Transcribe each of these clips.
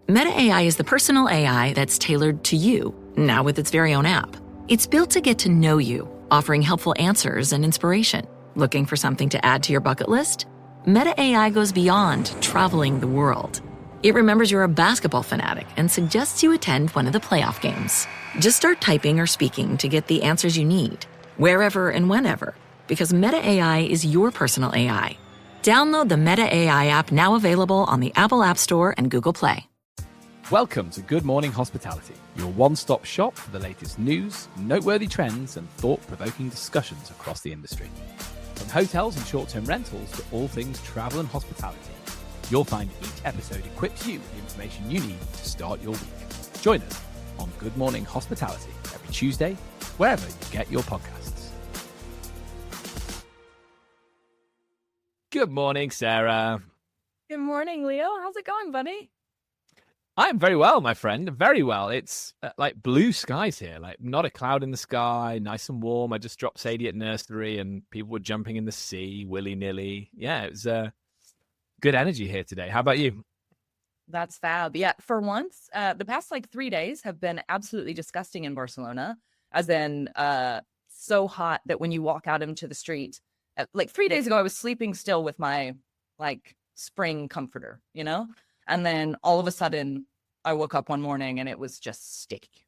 Meta AI is the personal AI that's tailored to you, now with its very own app. It's built to get to know you, offering helpful answers and inspiration. Looking for something to add to your bucket list? Meta AI goes beyond traveling the world. It remembers you're a basketball fanatic and suggests you attend one of the playoff games. Just start typing or speaking to get the answers you need, wherever and whenever, because Meta AI is your personal AI. Download the Meta AI app, now available on the Apple App Store and Google Play. Welcome to Good Morning Hospitality, your one-stop shop for the latest news, noteworthy trends, and thought-provoking discussions across the industry. From hotels and short-term rentals to all things travel and hospitality, you'll find each episode equips you with the information you need to start your week. Join us on Good Morning Hospitality every Tuesday, wherever you get your podcasts. Good morning, Sarah. Good morning, Leo. How's it going, buddy? I'm very well, my friend. Very well. It's like blue skies here, like not a cloud in the sky, nice and warm. I just dropped Sadie at nursery and people were jumping in the sea willy-nilly. Yeah, it was good energy here today. How about you? That's fab. Yeah, for once, the past 3 days have been absolutely disgusting in Barcelona, as in so hot that when you walk out into the street, 3 days ago, I was sleeping still with my spring comforter, And then all of a sudden, I woke up one morning and it was just sticky.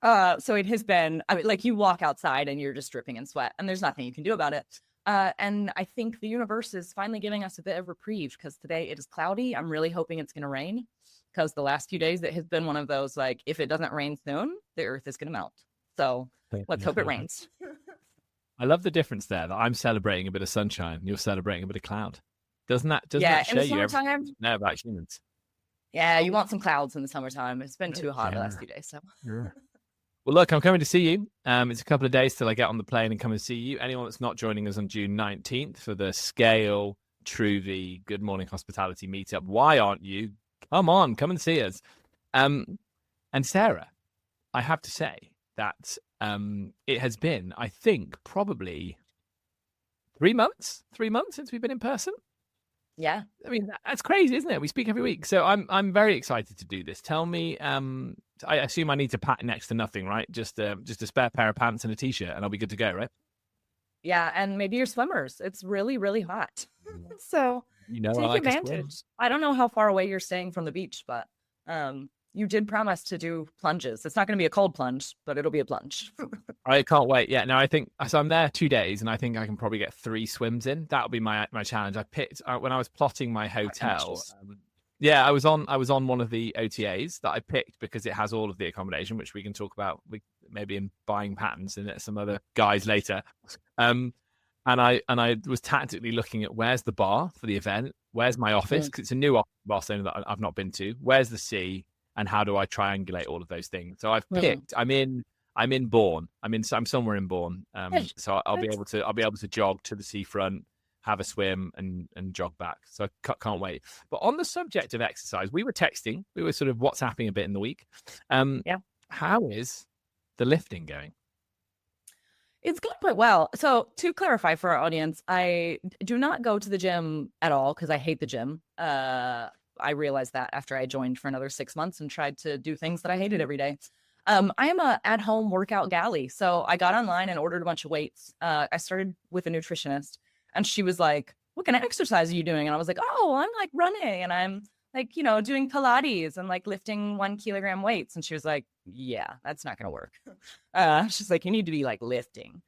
So it has been, you walk outside and you're just dripping in sweat and there's nothing you can do about it. And I think the universe is finally giving us a bit of reprieve because today it is cloudy. I'm really hoping it's going to rain because the last few days it has been one of those, if it doesn't rain soon, the earth is going to melt. So let's hope it rains. I love the difference there that I'm celebrating a bit of sunshine. You're celebrating a bit of cloud. Doesn't that show you everything know about humans? Yeah, you want some clouds in the summertime. It's been too hot the last few days. So. Yeah. Well, look, I'm coming to see you. It's a couple of days till I get on the plane and come and see you. Anyone that's not joining us on June 19th for the Scale Truvy Good Morning Hospitality meetup, why aren't you? Come on, come and see us. And Sarah, I have to say that it has been, I think, probably 3 months since we've been in person. Yeah, I mean that's crazy, isn't it? We speak every week, so I'm very excited to do this. Tell me, I assume I need to pack next to nothing, right? Just a spare pair of pants and a t-shirt, and I'll be good to go, right? Yeah, and maybe your swimmers. It's really, really hot, so take advantage. I don't know how far away you're staying from the beach, but you did promise to do plunges. It's not going to be a cold plunge, but it'll be a plunge. I can't wait. Yeah, no, I think so. I'm there 2 days, and I think I can probably get 3 swims in. That'll be my challenge. I picked when I was plotting my hotel. I was on one of the OTAs that I picked because it has all of the accommodation, which we can talk about maybe in buying patterns and some other guys later. And I was tactically looking at where's the bar for the event, where's my office because it's a new office in Barcelona that I've not been to. Where's the sea? And how do I triangulate all of those things? So I've picked. I'm in Bourne. I'm somewhere in Bourne. So I'll be able to jog to the seafront, have a swim, and jog back. So I can't wait. But on the subject of exercise, we were texting. We were sort of WhatsApping a bit in the week. How is the lifting going? It's going quite well. So to clarify for our audience, I do not go to the gym at all because I hate the gym. I realized that after I joined for another 6 months and tried to do things that I hated every day. I am a at-home workout galley. So I got online and ordered a bunch of weights. I started with a nutritionist and she was like, what kind of exercise are you doing? And I was like, oh, I'm running and I'm doing Pilates and lifting 1 kilogram weights. And she was like, yeah, that's not going to work. She's like, you need to be lifting.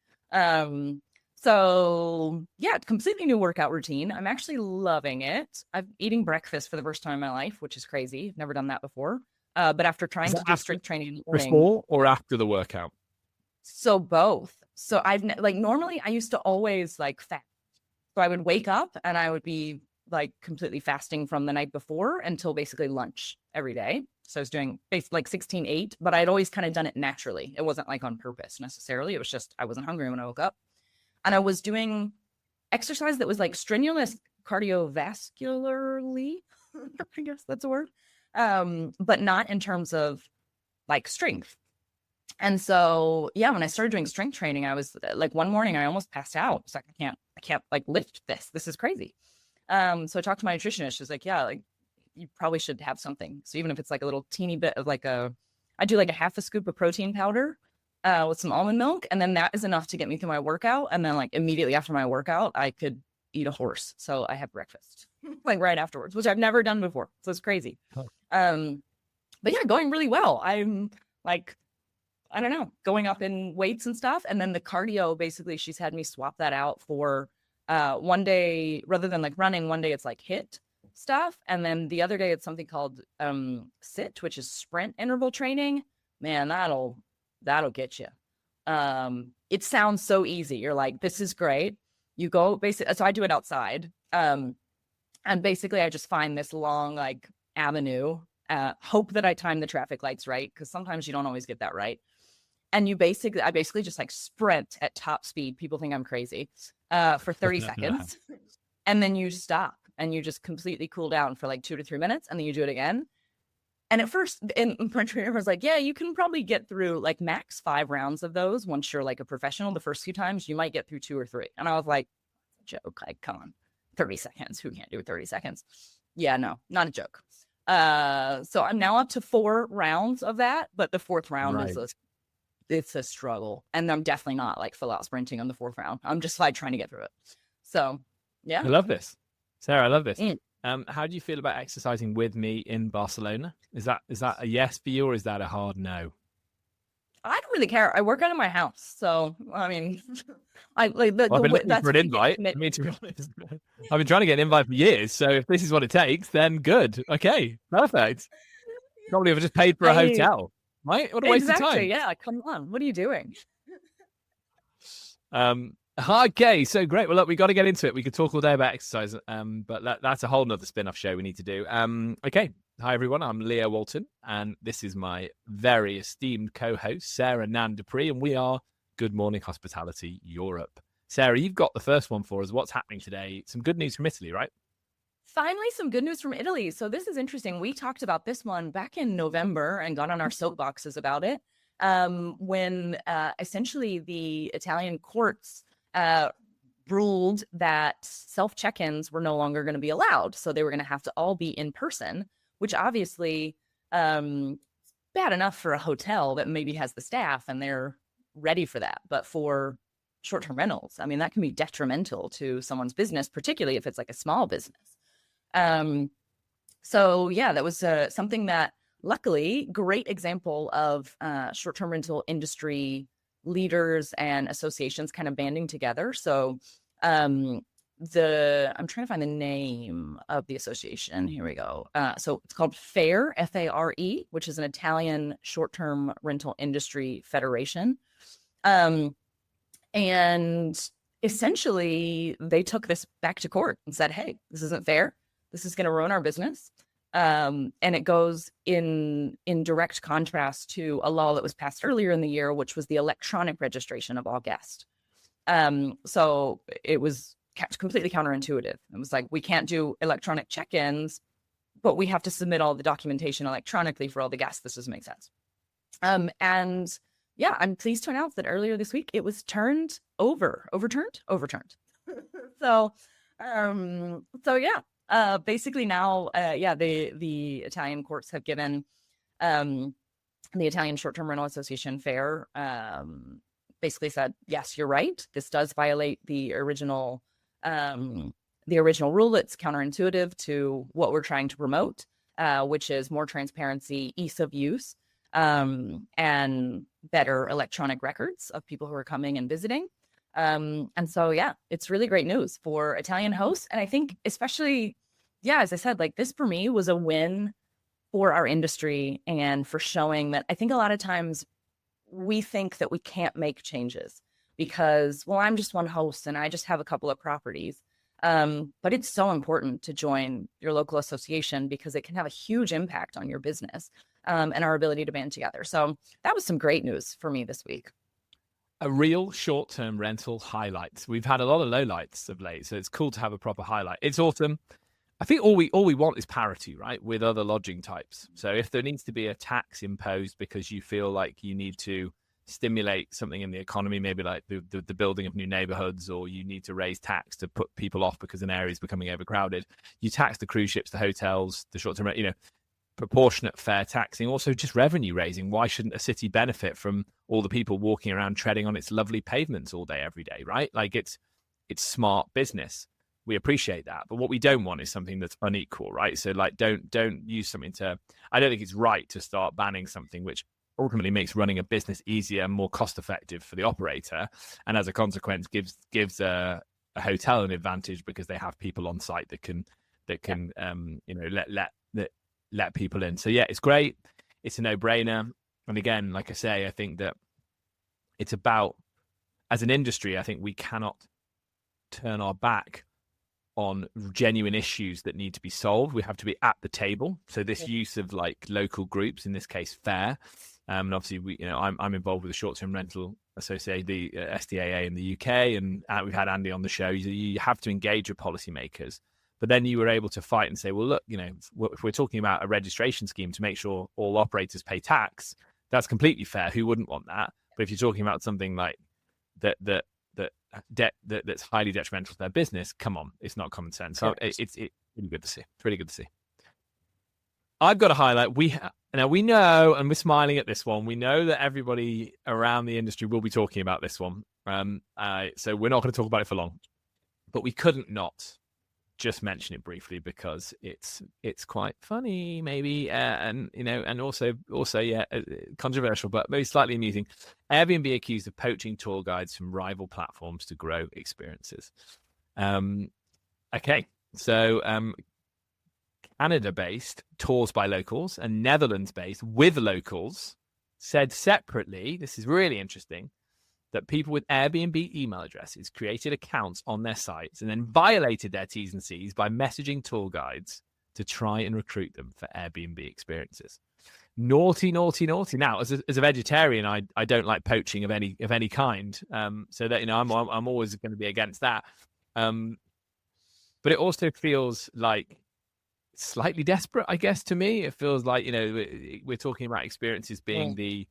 So yeah, completely new workout routine. I'm actually loving it. I'm eating breakfast for the first time in my life, which is crazy. I've never done that before. But after trying to do strict training in the morning, before or after the workout? So both. So I've normally I used to always fast. So I would wake up and I would be completely fasting from the night before until basically lunch every day. So I was doing basically 16-8, but I'd always kind of done it naturally. It wasn't on purpose necessarily. It was just I wasn't hungry when I woke up. And I was doing exercise that was strenuous cardiovascularly, I guess that's a word, but not in terms of strength. And so, yeah, when I started doing strength training, I was one morning I almost passed out. It's I can't lift this. This is crazy. So I talked to my nutritionist. She's like, yeah, you probably should have something. So even if it's like a little teeny bit of I do like a half a scoop of protein powder with some almond milk. And then that is enough to get me through my workout. And then like immediately after my workout, I could eat a horse. So I have breakfast like right afterwards, which I've never done before. So it's crazy. Oh. But yeah, going really well. I'm like, I don't know, going up in weights and stuff. And then the cardio, basically, she's had me swap that out for one day, rather than like running, one day it's like HIIT stuff. And then the other day it's something called SIT, which is sprint interval training. Man, that'll get you. It sounds so easy. You're like, this is great. You go basically, so I do it outside. And basically I just find this long like avenue, hope that I time the traffic lights right, because sometimes you don't always get that right. And I basically just like sprint at top speed. People think I'm crazy for 30 seconds. And then you stop and you just completely cool down for like 2 to 3 minutes. And then you do it again. And at first, my trainer was like, yeah, you can probably get through like max 5 rounds of those. Once you're like a professional, the first few times you might get through 2 or 3. And I was like, joke, like, come on, 30 seconds. Who can't do 30 seconds? Yeah, no, not a joke. So I'm now up to 4 rounds of that. But the 4th round it's a struggle. And I'm definitely not like full out sprinting on the 4th round. I'm just like trying to get through it. So yeah. I love this. Sarah, I love this. How do you feel about exercising with me in Barcelona? Is that a yes for you, or is that a hard no? I don't really care. I work out of my house. So I mean I've been looking for an invite. I mean, to be honest, I've been trying to get an invite for years. So if this is what it takes, then good. Okay, perfect. Probably have just paid for a hotel. Right? What a waste of time. Yeah, come on. What are you doing? Okay, so great. Well, look, we got to get into it. We could talk all day about exercise, but that's a whole nother spin-off show we need to do. Okay. Hi, everyone. I'm Leo Walton, and this is my very esteemed co-host, Sarah Nan Dupree, and we are Good Morning Hospitality Europe. Sarah, you've got the first one for us. What's happening today? Some good news from Italy, right? Finally, some good news from Italy. So this is interesting. We talked about this one back in November and got on our soapboxes about it when essentially the Italian courts ruled that self-check-ins were no longer going to be allowed. So they were going to have to all be in person, which obviously bad enough for a hotel that maybe has the staff and they're ready for that. But for short-term rentals, I mean, that can be detrimental to someone's business, particularly if it's like a small business. So yeah, that was something that luckily, great example of short-term rental industry leaders and associations kind of banding together. So I'm trying to find the name of the association. Here we go. So it's called FARE, F-A-R-E, which is an Italian short-term rental industry federation. And essentially they took this back to court and said, hey, this isn't fair. This is going to ruin our business. And it goes in direct contrast to a law that was passed earlier in the year, which was the electronic registration of all guests. So it was completely counterintuitive. It was like, we can't do electronic check-ins, but we have to submit all the documentation electronically for all the guests. This doesn't make sense. And yeah, I'm pleased to announce that earlier this week, it was overturned. So yeah. Basically now, the Italian courts have given the Italian Short-Term Rental Association FARE basically said, yes, you're right. This does violate the original rule. It's counterintuitive to what we're trying to promote, which is more transparency, ease of use, and better electronic records of people who are coming and visiting. And so, yeah, it's really great news for Italian hosts. And I think especially, yeah, as I said, like this for me was a win for our industry and for showing that I think a lot of times we think that we can't make changes because, well, I'm just one host and I just have a couple of properties. But it's so important to join your local association because it can have a huge impact on your business and our ability to band together. So that was some great news for me this week. A real short-term rental highlight. We've had a lot of lowlights of late, so it's cool to have a proper highlight. It's autumn. I think all we want is parity, right, with other lodging types. So if there needs to be a tax imposed because you feel like you need to stimulate something in the economy, maybe like the building of new neighborhoods, or you need to raise tax to put people off because an area is becoming overcrowded, you tax the cruise ships, the hotels, the short-term, proportionate fair taxing, also just revenue raising. Why shouldn't a city benefit from all the people walking around treading on its lovely pavements all day, every day, right? Like it's smart business. We appreciate that. But what we don't want is something that's unequal, right? So like, don't use something to, I don't think it's right to start banning something which ultimately makes running a business easier and more cost effective for the operator. And as a consequence, gives a hotel an advantage because they have people on site that can let people in. So yeah, it's great. It's a no-brainer. And again, like I say, I think that it's about, as an industry, I think we cannot turn our back on genuine issues that need to be solved. We have to be at the table. So this use of like local groups, in this case, FAIR, and obviously I'm involved with the short-term rental association, the STAA in the UK, and we've had Andy on the show. You have to engage with policymakers. But then you were able to fight and say, well, look, if we're talking about a registration scheme to make sure all operators pay tax, that's completely fair. Who wouldn't want that? But if you're talking about something like that's highly detrimental to their business, come on, it's not common sense. So it's really good to see. It's really good to see. I've got to highlight, now we know, and we're smiling at this one, we know that everybody around the industry will be talking about this one. So we're not going to talk about it for long, but we couldn't not just mention it briefly because it's quite funny, maybe, and also controversial, but maybe slightly amusing. Airbnb accused of poaching tour guides from rival platforms to grow experiences. Okay, so Canada-based Tours by Locals and Netherlands-based With Locals said separately, this is really interesting, that people with Airbnb email addresses created accounts on their sites and then violated their T's and C's by messaging tour guides to try and recruit them for Airbnb experiences. Naughty, naughty, naughty. Now, as a vegetarian, I don't like poaching of any kind. So that I'm always going to be against that. But it also feels like slightly desperate, I guess, to me. It feels like we're talking about experiences being the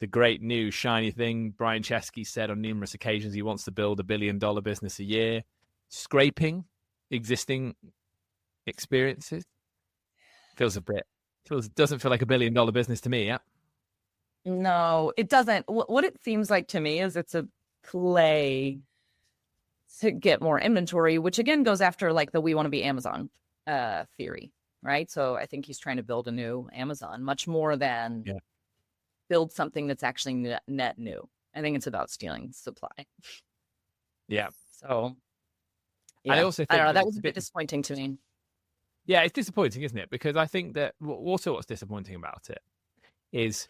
great new shiny thing. Brian Chesky said on numerous occasions he wants to build $1 billion business a year. Scraping existing experiences doesn't feel like $1 billion business to me. Yeah. No, it doesn't. What it seems like to me is it's a play to get more inventory, which again goes after like the we want to be Amazon theory, right? So I think he's trying to build a new Amazon much more than build something that's actually net new. I think it's about stealing supply. Yeah. So I also think I don't know, that was a bit disappointing to me. Yeah, it's disappointing, isn't it? Because I think that also what's disappointing about it is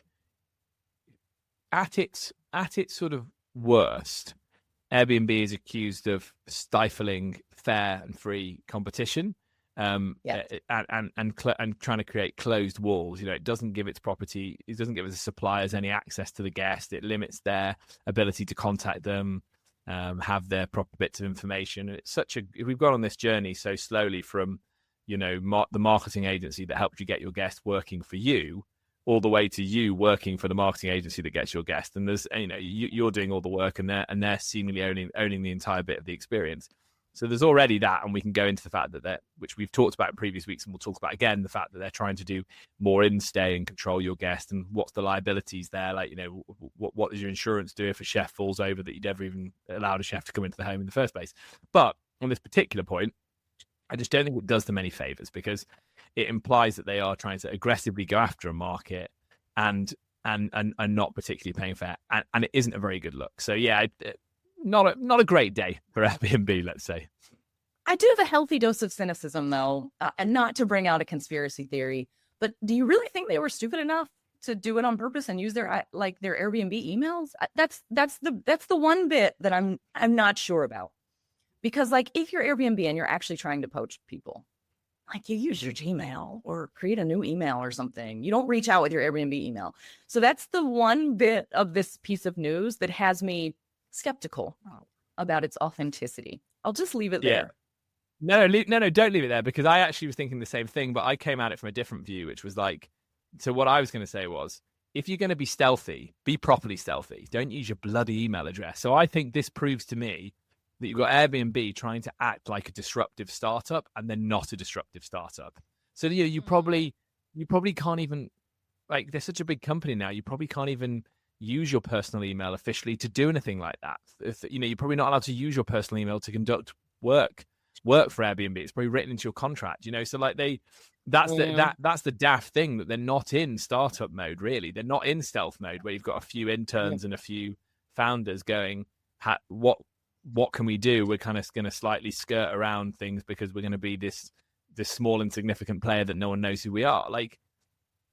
at its sort of worst, Airbnb is accused of stifling fair and free competition. And trying to create closed walls. It doesn't give its suppliers any access to the guest. It limits their ability to contact them, have their proper bits of information. And it's we've gone on this journey so slowly from, the marketing agency that helped you get your guest working for you, all the way to you working for the marketing agency that gets your guest. And there's, you're doing all the work, and they're seemingly owning the entire bit of the experience. So there's already that, and we can go into the fact that which we've talked about in previous weeks, and we'll talk about again, the fact that they're trying to do more in-stay and control your guest, and what's the liabilities there? Like, what does your insurance do if a chef falls over that you'd ever even allowed a chef to come into the home in the first place? But on this particular point, I just don't think it does them any favors, because it implies that they are trying to aggressively go after a market and not particularly paying fair, and it isn't a very good look. So yeah, not a great day for Airbnb, let's say. I do have a healthy dose of cynicism, though, and not to bring out a conspiracy theory, but do you really think they were stupid enough to do it on purpose and use their Airbnb emails? That's the one bit that I'm not sure about, because like if you're Airbnb and you're actually trying to poach people, like you use your Gmail or create a new email or something. You don't reach out with your Airbnb email. So that's the one bit of this piece of news that has me skeptical about its authenticity. I'll just leave it there. No, don't leave it there, because I actually was thinking the same thing, but I came at it from a different view, which was like, so what I was going to say was, if you're going to be stealthy, be properly stealthy. Don't use your bloody email address. So I think this proves to me that you've got Airbnb trying to act like a disruptive startup, and they're not a disruptive startup. So you probably can't even, like, they're such a big company now, you probably can't even use your personal email officially to do anything like that. If you're probably not allowed to use your personal email to conduct work for Airbnb. It's probably written into your contract, so like that's the daft thing, that they're not in startup mode, really. They're not in stealth mode where you've got a few interns and a few founders going, what can we do? We're kind of going to slightly skirt around things because we're going to be this small insignificant player that no one knows who we are. Like,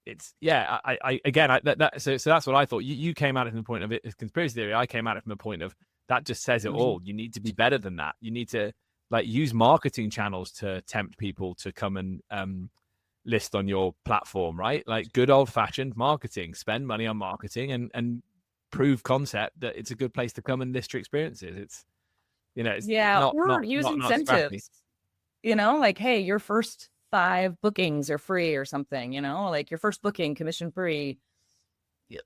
it's so that's what I thought. You came at it from the point of it as conspiracy theory. I came at it from the point of that just says it all. You need to be better than that. You need to use marketing channels to tempt people to come and list on your platform, right? Like good old fashioned marketing. Spend money on marketing and prove concept that it's a good place to come and list your experiences. It's or use incentives. Like, hey, your first 5 bookings are free or something, like your first booking commission free,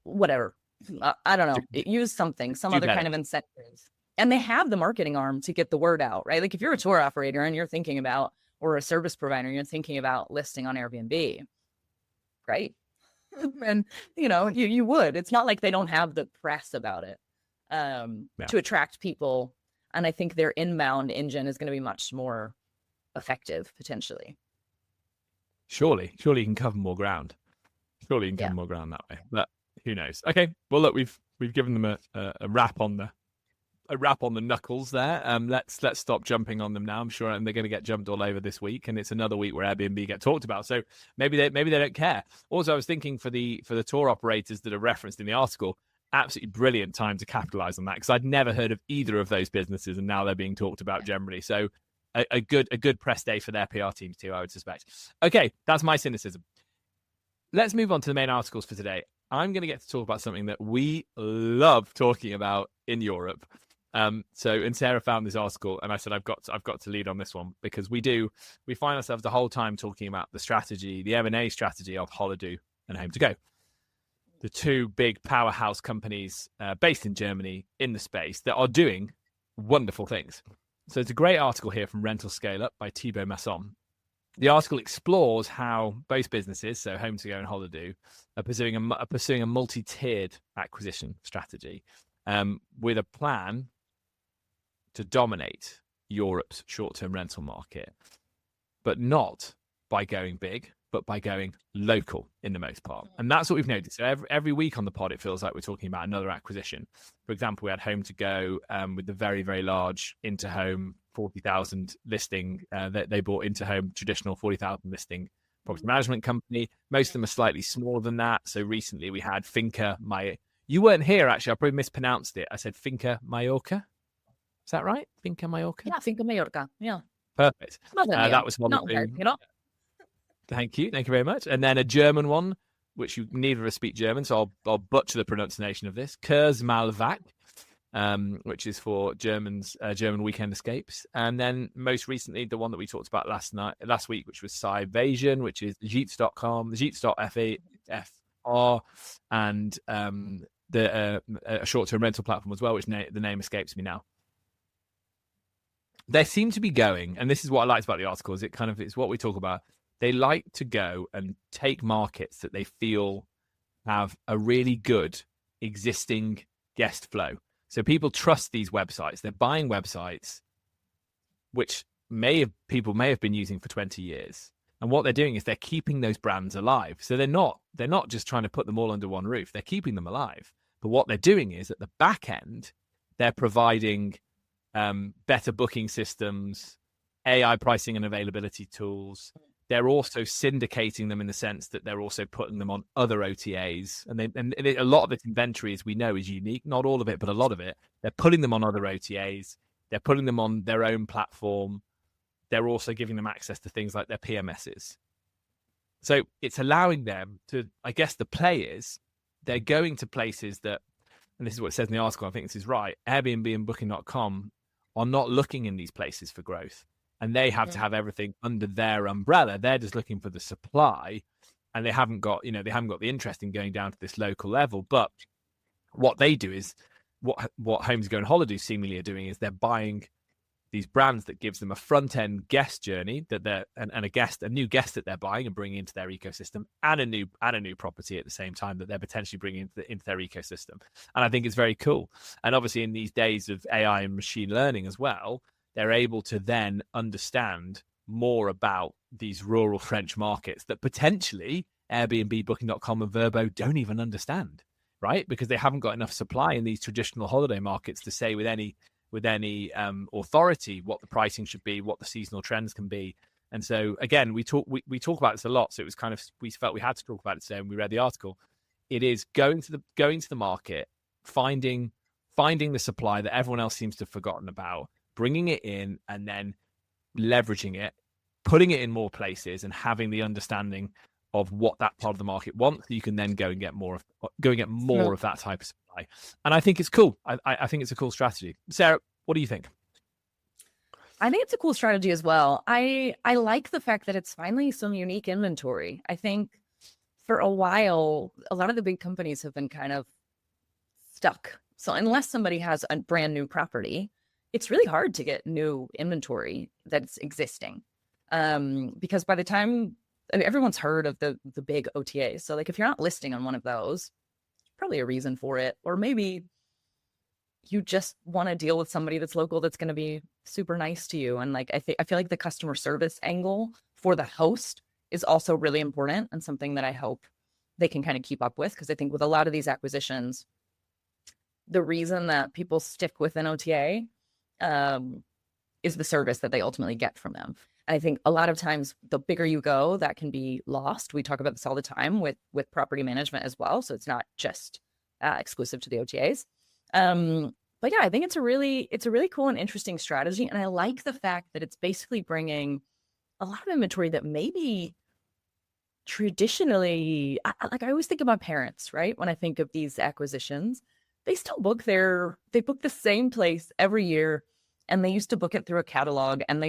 whatever. I don't know. Use some other kind of incentives. And they have the marketing arm to get the word out, right? Like if you're a tour operator and you're thinking about, or a service provider, and you're thinking about listing on Airbnb, right? And, you would. It's not like they don't have the press about it to attract people. And I think their inbound engine is going to be much more effective, potentially. Surely you can cover more ground. Surely you can cover more ground that way. But who knows? Okay. Well, look, we've given them a wrap on the knuckles there. Let's stop jumping on them now. I'm sure they're going to get jumped all over this week, and it's another week where Airbnb get talked about. So maybe they don't care. Also, I was thinking for the tour operators that are referenced in the article, absolutely brilliant time to capitalize on that, because I'd never heard of either of those businesses, and now they're being talked about generally. So a good press day for their PR teams too, I would suspect. Okay, that's my cynicism. Let's move on to the main articles for today. I'm going to get to talk about something that we love talking about in Europe. And Sarah found this article, and I said I've got to lead on this one, because we find ourselves the whole time talking about the strategy, the M&A strategy of Holidu and HomeToGo, the two big powerhouse companies based in Germany in the space that are doing wonderful things. So it's a great article here from Rental Scale Up by Thibaut Masson. The article explores how both businesses, so HomeToGo and Holidu, are pursuing a multi-tiered acquisition strategy with a plan to dominate Europe's short-term rental market, but not by going big, but by going local in the most part. And that's what we've noticed. So every week on the pod, it feels like we're talking about another acquisition. For example, we had HomeToGo with the very, very large Interhome 40,000 listing that they bought. Interhome, traditional 40,000 listing property management company. Most of them are slightly smaller than that. So recently we had Finca You weren't here, actually. I probably mispronounced it. I said Finca Mallorca. Is that right? Finca Mallorca? Yeah, Finca Mallorca. Yeah. Perfect. That was one of them. Thank you very much. And then a German one, which neither of us speak German, so I'll butcher the pronunciation of this. Kurzmalvac, which is for German weekend escapes. And then most recently, the one that we talked about last week, which was Cyvasion, which is Jeets.com, Jeets.fr, and a short-term rental platform as well, which the name escapes me now. They seem to be going, and this is what I liked about the article, is it's what we talk about. They like to go and take markets that they feel have a really good existing guest flow. So people trust these websites. They're buying websites which people may have been using for 20 years. And what they're doing is they're keeping those brands alive. So they're not just trying to put them all under one roof. They're keeping them alive. But what they're doing is at the back end, they're providing better booking systems, AI pricing and availability tools. They're also syndicating them in the sense that they're also putting them on other OTAs. And a lot of this inventory, as we know, is unique. Not all of it, but a lot of it. They're putting them on other OTAs. They're putting them on their own platform. They're also giving them access to things like their PMSs. So it's allowing them to, I guess the play is, they're going to places that, and this is what it says in the article, I think this is right, Airbnb and Booking.com are not looking in these places for growth. And they have to have everything under their umbrella. They're just looking for the supply and they haven't got the interest in going down to this local level. But what they do is what HomeToGo and Holidu seemingly are doing is they're buying these brands that gives them a front end guest journey that they're and a new guest that they're buying and bringing into their ecosystem, and a new property at the same time that they're potentially bringing into their ecosystem. And I think it's very cool. And obviously in these days of AI and machine learning as well, they're able to then understand more about these rural French markets that potentially Airbnb, Booking.com and Vrbo don't even understand, right? Because they haven't got enough supply in these traditional holiday markets to say with any authority what the pricing should be, what the seasonal trends can be. And so again, we talk about this a lot. So it was kind of, we felt we had to talk about it today, and we read the article. It is going to the market, finding the supply that everyone else seems to have forgotten about, bringing it in, and then leveraging it, putting it in more places, and having the understanding of what that part of the market wants. So you can then go and get more of that type of supply. And I think it's cool. I think it's a cool strategy. Sarah, what do you think? I think it's a cool strategy as well. I like the fact that it's finally some unique inventory. I think for a while, a lot of the big companies have been kind of stuck. So unless somebody has a brand new property, it's really hard to get new inventory that's existing. Because by the time, everyone's heard of the big OTAs. So like if you're not listing on one of those, probably a reason for it. Or maybe you just want to deal with somebody that's local that's going to be super nice to you. And like I feel like the customer service angle for the host is also really important, and something that I hope they can kind of keep up with. Because I think with a lot of these acquisitions, the reason that people stick with an OTA is the service that they ultimately get from them. And I think a lot of times the bigger you go, that can be lost. We talk about this all the time with property management as well. So it's not just exclusive to the OTAs. But yeah, I think it's a really cool and interesting strategy. And I like the fact that it's basically bringing a lot of inventory that maybe traditionally, I always think about parents, right? When I think of these acquisitions, they still book the same place every year. And they used to book it through a catalog, and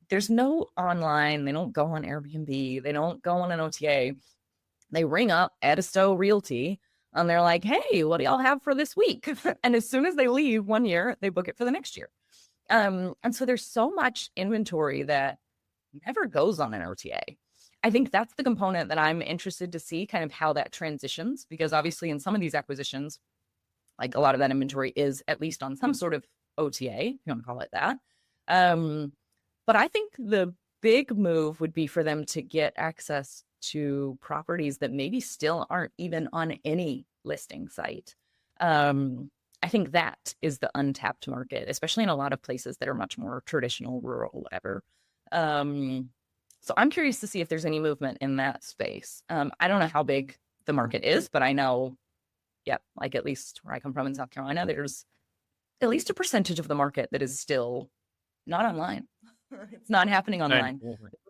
there's no online, they don't go on Airbnb, they don't go on an OTA. They ring up Edisto Realty and they're like, hey, what do y'all have for this week? And as soon as they leave one year, they book it for the next year. And so there's so much inventory that never goes on an OTA. I think that's the component that I'm interested to see kind of how that transitions, because obviously in some of these acquisitions, like a lot of that inventory is at least on some sort of OTA, if you want to call it that. But I think the big move would be for them to get access to properties that maybe still aren't even on any listing site. I think that is the untapped market, especially in a lot of places that are much more traditional, rural, whatever. So I'm curious to see if there's any movement in that space. I don't know how big the market is, but I know, like at least where I come from in South Carolina, there's at least a percentage of the market that is still not online. It's not happening online.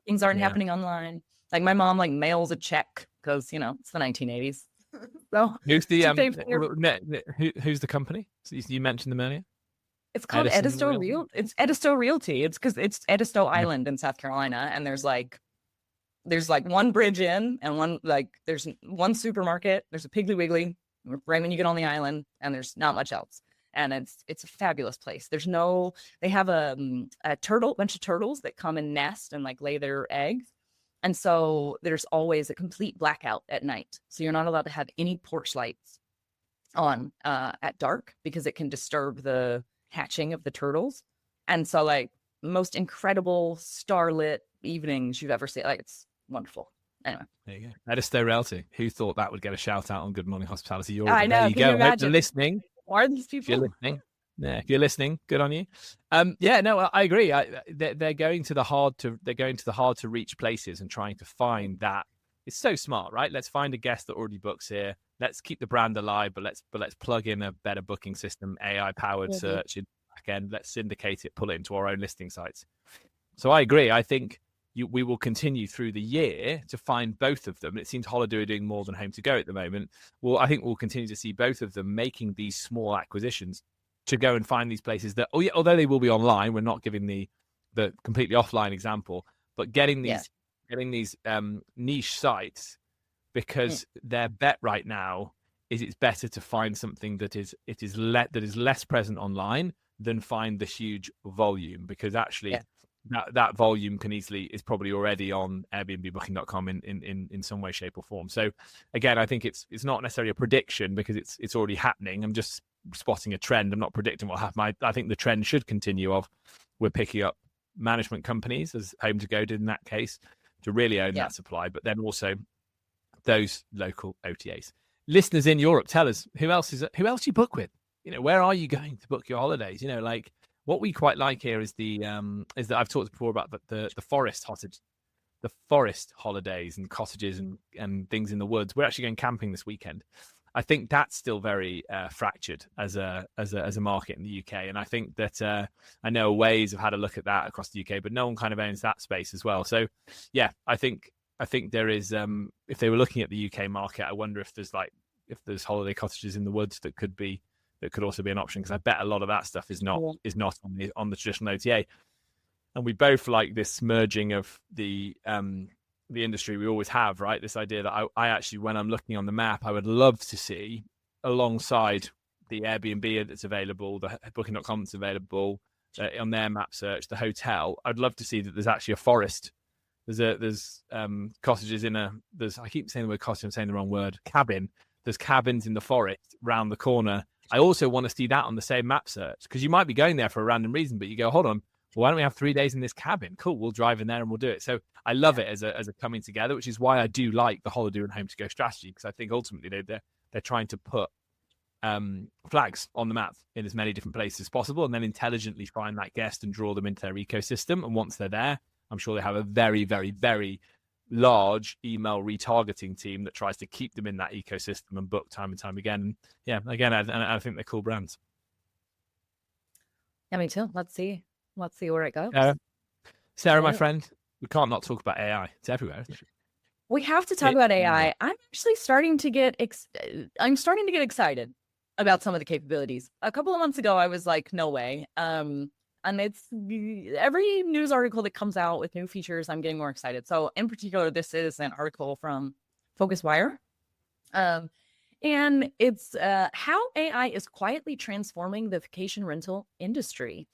Things aren't happening online. Like my mom mails a check because it's the 1980s. So who's the who's the company? So you mentioned them earlier. It's called Edisto Realty. It's Edisto Realty. It's because it's Edisto Island in South Carolina, and there's one bridge in, and there's one supermarket. There's a Piggly Wiggly right when you get on the island, and there's not much else. And it's a fabulous place. They have a bunch of turtles that come and nest and lay their eggs. And so there's always a complete blackout at night. So you're not allowed to have any porch lights on at dark, because it can disturb the hatching of the turtles. And so most incredible starlit evenings you've ever seen. It's wonderful. Anyway. There you go. Edisto Realty. Who thought that would get a shout out on Good Morning Hospitality? I know. There you go. Hope you're listening. Are these people? If you're listening, good on you. I agree. They're going to the hard to reach places and trying to find that. It's so smart, right? Let's find a guest that already books here. Let's keep the brand alive, but let's plug in a better booking system, AI powered search in the back end. Let's syndicate it, pull it into our own listing sites. So I agree. I think we will continue through the year to find both of them. It seems Holidu are doing more than HomeToGo at the moment. Well, I think we'll continue to see both of them making these small acquisitions to go and find these places that, although they will be online, we're not giving the completely offline example, but getting these niche sites because their bet right now is it's better to find something that is less present online than find the huge volume, because actually that volume is probably already on Airbnb, Booking.com in some way, shape, or form. So again, I think it's not necessarily a prediction because it's already happening. I'm just spotting a trend. I'm not predicting what happened. I think the trend should continue of we're picking up management companies, as HomeToGo did in that case, to really own that supply, but then also those local OTAs. Listeners in Europe, tell us who else you book with. Where are you going to book your holidays? Like what we quite like here is is that I've talked before about the forest holidays and cottages and things in the woods. We're actually going camping this weekend. I think that's still very fractured as a market in the UK, and I think that I know Waze have had a look at that across the UK, but no one kind of owns that space as well. So yeah, I think there is if they were looking at the UK market, I wonder if there's holiday cottages in the woods that could also be an option, because I bet a lot of that stuff is not on the traditional OTA. And we both like this merging of the industry we always have, right? This idea that I actually, when I'm looking on the map, I would love to see alongside the Airbnb that's available, the Booking.com that's available on their map search, the hotel. I'd love to see that there's actually a forest. There's cottages I keep saying the word cottage, I'm saying the wrong word, cabin. There's cabins in the forest round the corner. I also want to see that on the same map search, because you might be going there for a random reason, but you go, hold on, why don't we have 3 days in this cabin? Cool, we'll drive in there and we'll do it. So I love it as a coming together, which is why I do like the Holidu and HomeToGo strategy, because I think ultimately they're trying to put flags on the map in as many different places as possible, and then intelligently find that guest and draw them into their ecosystem. And once they're there, I'm sure they have a very, very, very large email retargeting team that tries to keep them in that ecosystem and book time and time again. And yeah, again, I think they're cool brands. Yeah, me too. Let's see where it goes. Sarah, my friend, we can't not talk about AI. It's everywhere, isn't it? We have to talk about AI. I'm actually starting to get excited about some of the capabilities. A couple of months ago, I was like, no way. And it's every news article that comes out with new features, I'm getting more excited. So in particular, this is an article from FocusWire. And it's how AI is quietly transforming the vacation rental industry.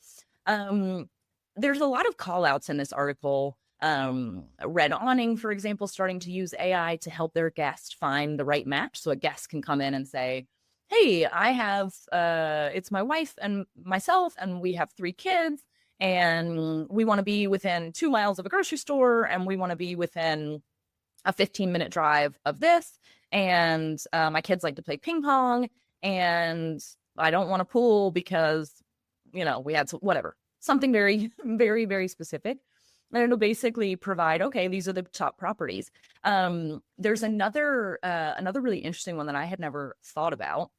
There's a lot of call outs in this article. Red Awning, for example, starting to use AI to help their guest find the right match. So a guest can come in and say, hey, I have, it's my wife and myself, and we have 3 kids, and we want to be within 2 miles of a grocery store, and we want to be within a 15-minute drive of this. And my kids like to play ping pong, and I don't want a pool because, we had whatever, something very, very, very specific. And it'll basically provide, okay, these are the top properties. There's another really interesting one that I had never thought about.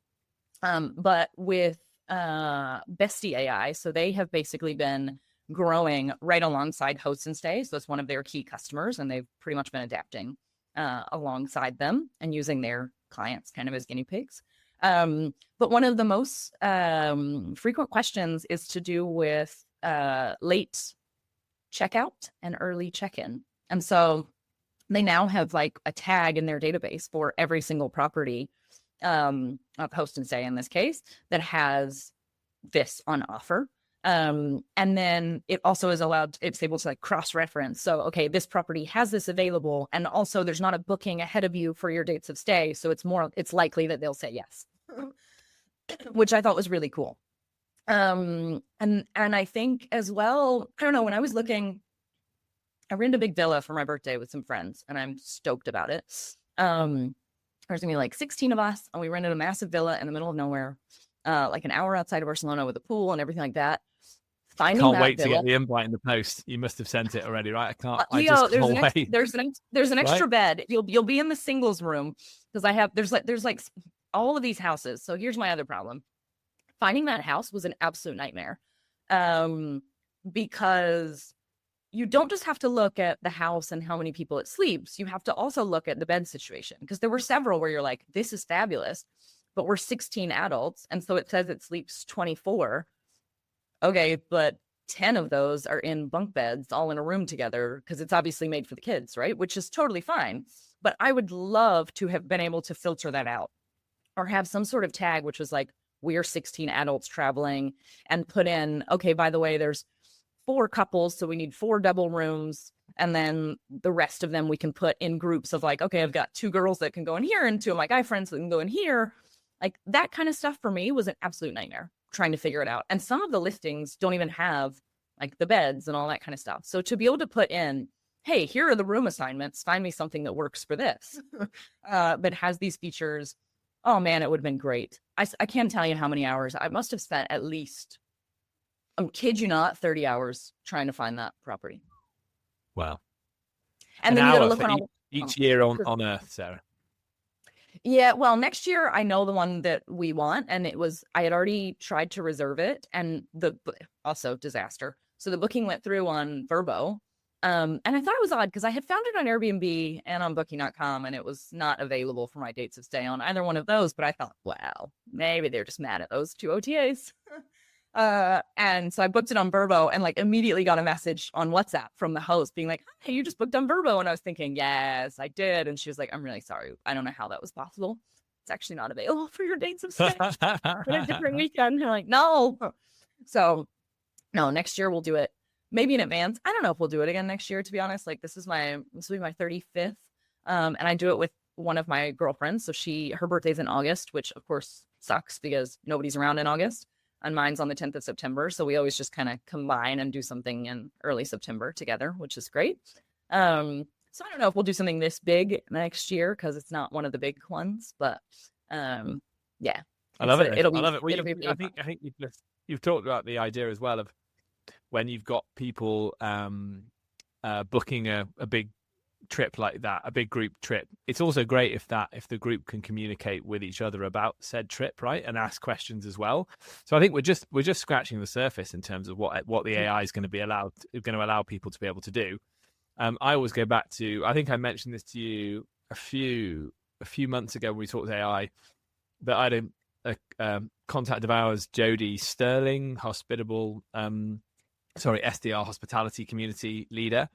But with Bestie AI, so they have basically been growing right alongside Hosts and Stays. So it's one of their key customers, and they've pretty much been adapting alongside them and using their clients kind of as guinea pigs. But one of the most frequent questions is to do with late checkout and early check-in. And so they now have like a tag in their database for every single property of Host and Stay in this case that has this on offer. And then it also is it's able to like cross-reference. So, okay, this property has this available, and also there's not a booking ahead of you for your dates of stay. So it's likely that they'll say yes, which I thought was really cool. And I think as well, I don't know, when I was looking, I rented a big villa for my birthday with some friends, and I'm stoked about it. There's gonna be like 16 of us, and we rented a massive villa in the middle of nowhere, like an hour outside of Barcelona with a pool and everything like that. Can't wait to get the invite in the post. You must have sent it already, right? I just can't wait. There's an extra bed. You'll be in the singles room, because there's like all of these houses. So here's my other problem. Finding that house was an absolute nightmare, because you don't just have to look at the house and how many people it sleeps. You have to also look at the bed situation, because there were several where you're like, this is fabulous, but we're 16 adults. And so it says it sleeps 24. Okay, but 10 of those are in bunk beds all in a room together, because it's obviously made for the kids, right? Which is totally fine. But I would love to have been able to filter that out or have some sort of tag, which was like, we're 16 adults traveling, and put in, okay, by the way, there's 4 couples, so we need 4 double rooms. And then the rest of them we can put in groups of like, okay, I've got 2 girls that can go in here and 2 of my guy friends that can go in here. Like that kind of stuff for me was an absolute nightmare trying to figure it out. And some of the listings don't even have like the beds and all that kind of stuff. So to be able to put in, hey, here are the room assignments, find me something that works for this, but has these features. Oh man, it would have been great. I can't tell you how many hours. I must have spent at least, kid you not, 30 hours trying to find that property. Wow. And then you got to look on each year on Earth, Sarah. Yeah, well, next year I know the one that we want, and I had already tried to reserve it, and also disaster. So the booking went through on Vrbo, and I thought it was odd because I had found it on Airbnb and on Booking.com, and it was not available for my dates of stay on either one of those. But I thought, wow, maybe they're just mad at those 2 OTAs. And so I booked it on Vrbo, and like immediately got a message on WhatsApp from the host being like, hey, you just booked on Vrbo. And I was thinking, yes, I did. And she was like, I'm really sorry. I don't know how that was possible. It's actually not available for your dates of stay for a different weekend. And I'm like, no. So no, next year we'll do it maybe in advance. I don't know if we'll do it again next year, to be honest. Like this will be my 35th. And I do it with one of my girlfriends. So her birthday's in August, which of course sucks because nobody's around in August. And mine's on the 10th of September. So we always just kind of combine and do something in early September together, which is great. So I don't know if we'll do something this big next year because it's not one of the big ones, but yeah. I love it. It'll be, I love it. Well, I think you've talked about the idea as well of when you've got people booking a big trip like that, a big group trip. It's also great if the group can communicate with each other about said trip, right, and ask questions as well. So I think we're just scratching the surface in terms of what the AI is going to allow people to be able to do. I always go back to, I think I mentioned this to you a few months ago when we talked AI, that I had a contact of ours, Jodie Sterling, STR hospitality community leader.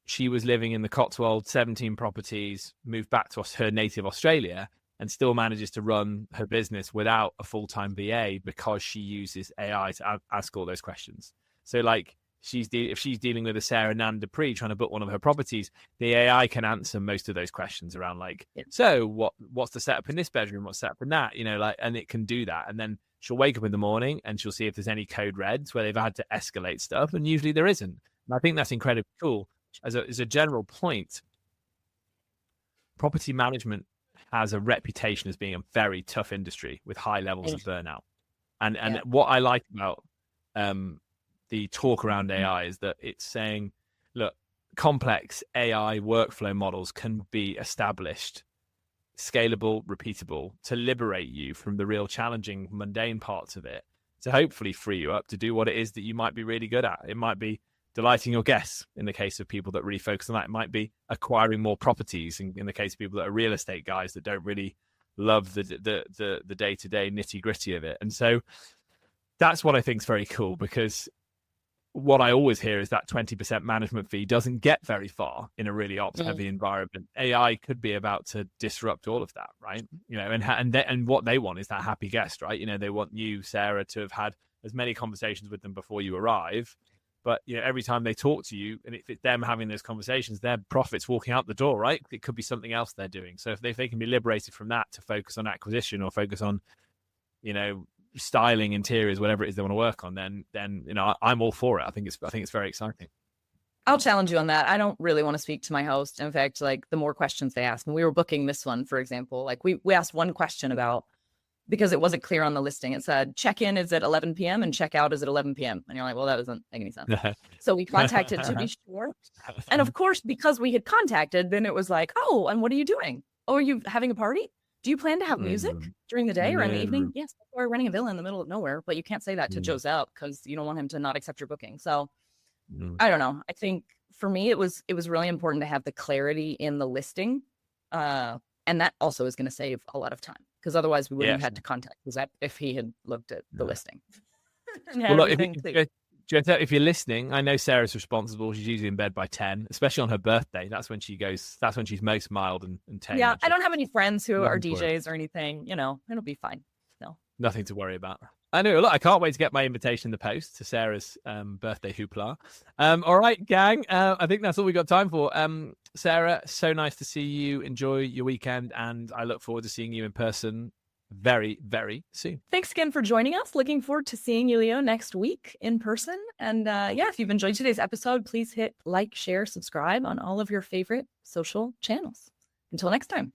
She was living in the Cotswolds, 17 properties, moved back to her native Australia, and still manages to run her business without a full-time VA because she uses AI to ask all those questions. So like if she's dealing with a Sarah Nan Dupree trying to book one of her properties, the AI can answer most of those questions around like, so what's the setup in this bedroom? What's the setup in that? And it can do that. And then she'll wake up in the morning and she'll see if there's any code reds where they've had to escalate stuff. And usually there isn't. And I think that's incredibly cool. As a general point, property management has a reputation as being a very tough industry with high levels of burnout. And what I like about the talk around AI is that it's saying, look, complex AI workflow models can be established, scalable, repeatable, to liberate you from the real challenging, mundane parts of it, to hopefully free you up to do what it is that you might be really good at. It might be delighting your guests in the case of people that really focus on that. It might be acquiring more properties in the case of people that are real estate guys that don't really love the day-to-day nitty-gritty of it. And so that's what I think is very cool, because what I always hear is that 20% management fee doesn't get very far in a really ops heavy environment. AI could be about to disrupt all of that, right? And what they want is that happy guest, right? They want you, Sarah, to have had as many conversations with them before you arrive. But every time they talk to you, and if it's them having those conversations, their profits walking out the door, right? It could be something else they're doing. So if they can be liberated from that to focus on acquisition or focus on, styling, interiors, whatever it is they want to work on, then I'm all for it. I think it's very exciting. I'll challenge you on that. I don't really want to speak to my host. In fact, like the more questions they ask, when we were booking this one, for example, like we asked one question about, because it wasn't clear on the listing. It said check-in is at 11 p.m. and check-out is at 11 p.m. And you're like, well, that doesn't make any sense. So we contacted to be sure. And of course, because we had contacted, then it was like, oh, and what are you doing? Oh, are you having a party? Do you plan to have music during the day or in the evening? Yes, we're renting a villa in the middle of nowhere, but you can't say that to Joseph because you don't want him to not accept your booking. So I don't know. I think for me, it was really important to have the clarity in the listing. And that also is going to save a lot of time, because otherwise we wouldn't have had to contact Joseph if he had looked at the listing. Well, look, if you're listening, I know Sarah's responsible. She's usually in bed by 10, especially on her birthday. That's when she's most mild and tame. Yeah, actually. I don't have any friends who are Nothing to worry. DJs or anything. You know, it'll be fine. No. Nothing to worry about. I know. Look, I can't wait to get my invitation in the post to Sarah's birthday hoopla. All right, gang. I think that's all we got time for. Sarah, so nice to see you. Enjoy your weekend, and I look forward to seeing you in person very, very soon. Thanks again for joining us. Looking forward to seeing you, Leo, next week in person. And if you've enjoyed today's episode, please hit like, share, subscribe on all of your favorite social channels. Until next time.